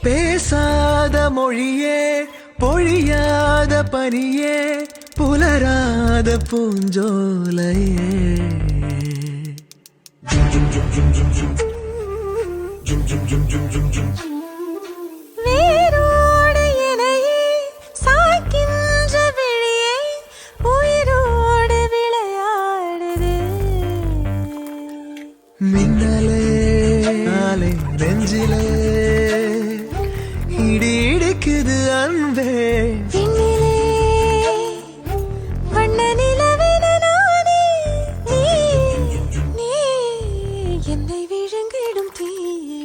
பேசாத மொழியே பொழியாத பனியே புலராத பூஞ்சோலையே வேரோடு இலையே சாய்க்கின்ற விழியே உயிரோடு விளையாடுது மின்னலே நாளை நெஞ்சிலே இடி இடிக்குது அன்பே விண்ணிலே வண்ண நிலவென நானே நீ என்னை விழுங்கிடும் தீயே